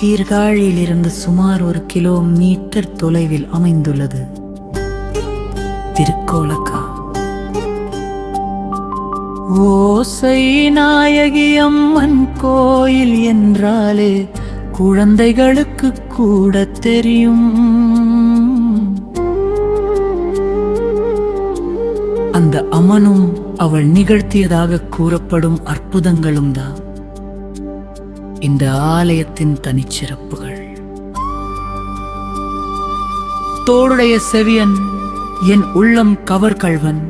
சீர்காழியிலிருந்து சுமார் 1 கிலோமீட்டர் தொலைவில் அமைந்துள்ளது திருக்கோலக்கா. ஓசை நாயகி அம்மன் கோயில் என்றாலே குழந்தைகளுக்கு கூட தெரியும். அந்த அம்மனும் அவள் நிகழ்த்தியதாக கூறப்படும் அற்புதங்களும் தான் இந்த ஆலயத்தின் தனிச்சிறப்புகள். தோளுடைய செவியன் என் உள்ளம் கவர்கள்வன்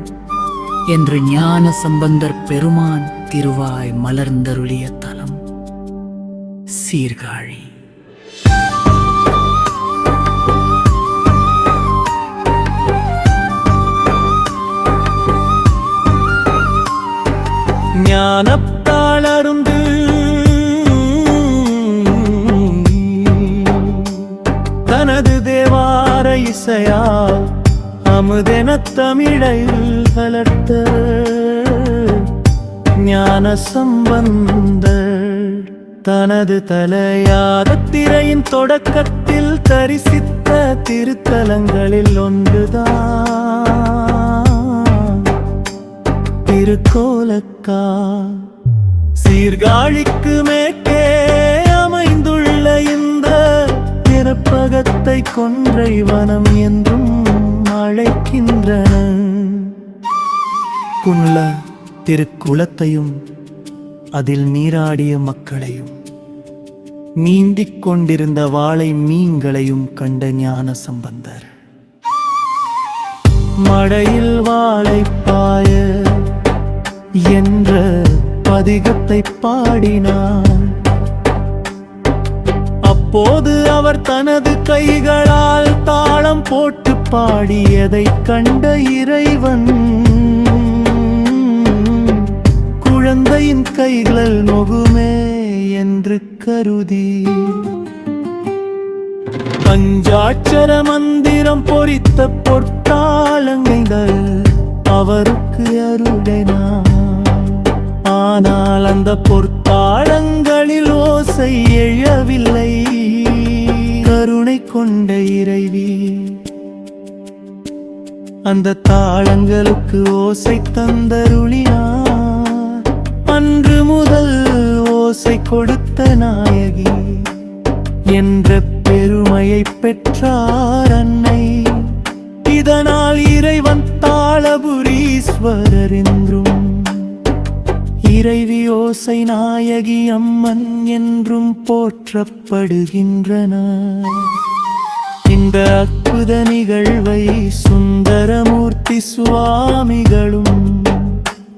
என்று ஞான சம்பந்தர் பெருமான் திருவாய் மலர்ந்தருளிய தலம் சீர்காழி. ஞானத்தாளருந்து தனது தேவார இசையால் அமுதென தமிழில் கலர்த்த ஞான சம்பந்தர் தனது தலையாத திரையின் தொடக்கத்தில் தரிசித்த திருத்தலங்களில் ஒன்றுதான் திருக்கோலக்கா. சீர்காழிக்கு மேற்கே அமைந்துள்ள இந்த திருப்பகத்தை கொன்றை வனம் என்றும் அழைக்கின்றன. குன்ல திருக்குளத்தையும் அதில் நீராடிய மக்களையும் நீந்திக் கொண்டிருந்த வாளை மீன்களையும் கண்ட ஞான சம்பந்தர் மழையில் வாளை பாய என்ற பதிகத்தை பாடினார். அப்போது அவர் தனது கைகளால் தாளம் போட்டு பாடியதை கண்ட இறைவன் குழந்தையின் கைகள் நொகுமே என்று கருதி பஞ்சாட்சர மந்திரம் பொறித்த பொற்காலங்கள் அவருக்கு அருளினார். ஆனால் அந்த பொற்காலங்களில் ஓசை எழவில்லை. கருணை கொண்ட இறைவி அந்த தாளங்களுக்கு ஓசை தந்தருளினார். அன்று முதல் ஓசை கொடுத்த நாயகி என்ற பெருமையை பெற்றார் அன்னை. இதனால் இறைவன் தாளபுரீஸ்வரர் என்றும் இறைவி ஓசை நாயகி அம்மன் என்றும் போற்றப்படுகின்றனர். இந்த அற்புத நிகழ்வை சுந்தரமூர்த்தி சுவாமிகளும்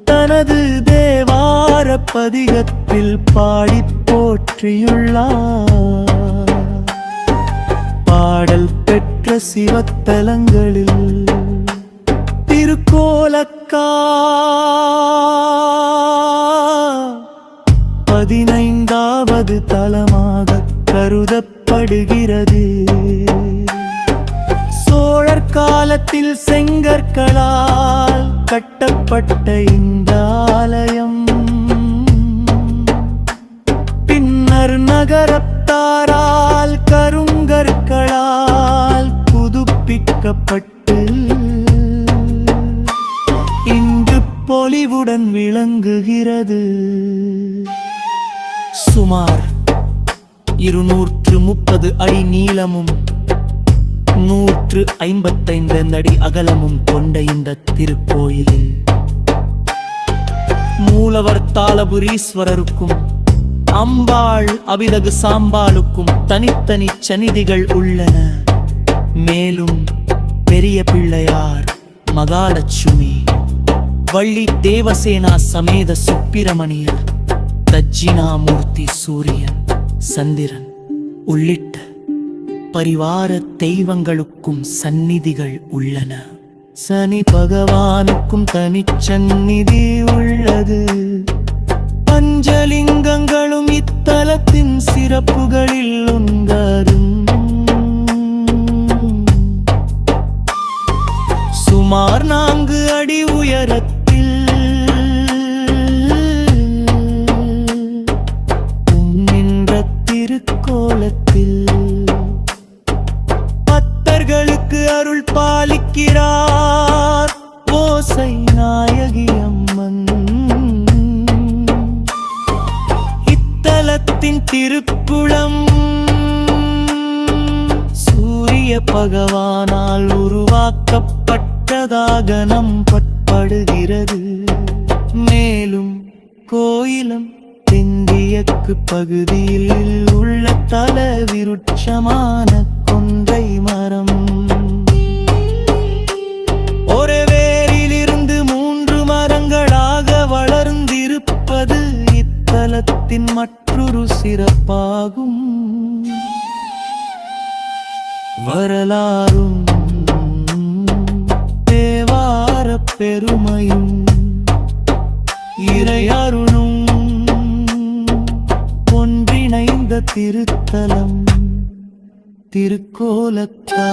தனது தேவார பதிகத்தில் பாடி போற்றியுள்ளார். பாடல் பெற்ற சிவத்தலங்களில் திருக்கோலக்கா 15வது தலமாக கருதப்படுகிறது. சோழர் காலத்தில் செங்கற்களால் கட்டப்பட்ட இந்த ஆலயம் பின்னர் நகரத்தாரால் கருங்கற்களால் புதுப்பிக்கப்பட்டு இங்கு பொலிவுடன் விளங்குகிறது. சுமார் 230 அடி நீளமும் 155 அடி அகலமும் கொண்ட இந்த திருக்கோயிலில் மூலவர் தாளபுரீஸ்வரருக்கும் அம்பாள் அபிதகு சாம்பாளுக்கும் தனித்தனி சந்நிதிகள் உள்ளன. மேலும் பெரிய பிள்ளையார், மகாலட்சுமி, வள்ளி தேவசேனா சமேத சுப்பிரமணியர், தட்சிணாமூர்த்தி, சூரியன், சந்திரன் உள்ளிட்ட பரிவார தெய்வங்களுக்கும் சந்நிதிகள் உள்ளன. சனி பகவானுக்கும் தனிச்சந்நிதி உள்ளது. பஞ்சலிங்கங்களும் இத்தலத்தின் சிறப்புகளில் ஒன்றாகும். சுமார் 4 அடி உயரத்தில் நின்ற திருக்கோலத்தில் திருக்குளம் சூரிய பகவானால் உருவாக்கப்பட்டதாக நம்பப்படுகிறது. மேலும் கோயிலும் தென்கிழக்கு பகுதியில் உள்ள தல விருட்சமான கொன்றை மரம். ஒரு வேரிலிருந்து 3 மரங்களாக வளர்ந்திருப்பது இத்தலத்தின் மற்றொரு சிறப்பாகும். வரலாறும் தேவார பெருமையும் இறையருளும் ஒன்றிணைந்த திருத்தலம் திருக்கோலக்கா.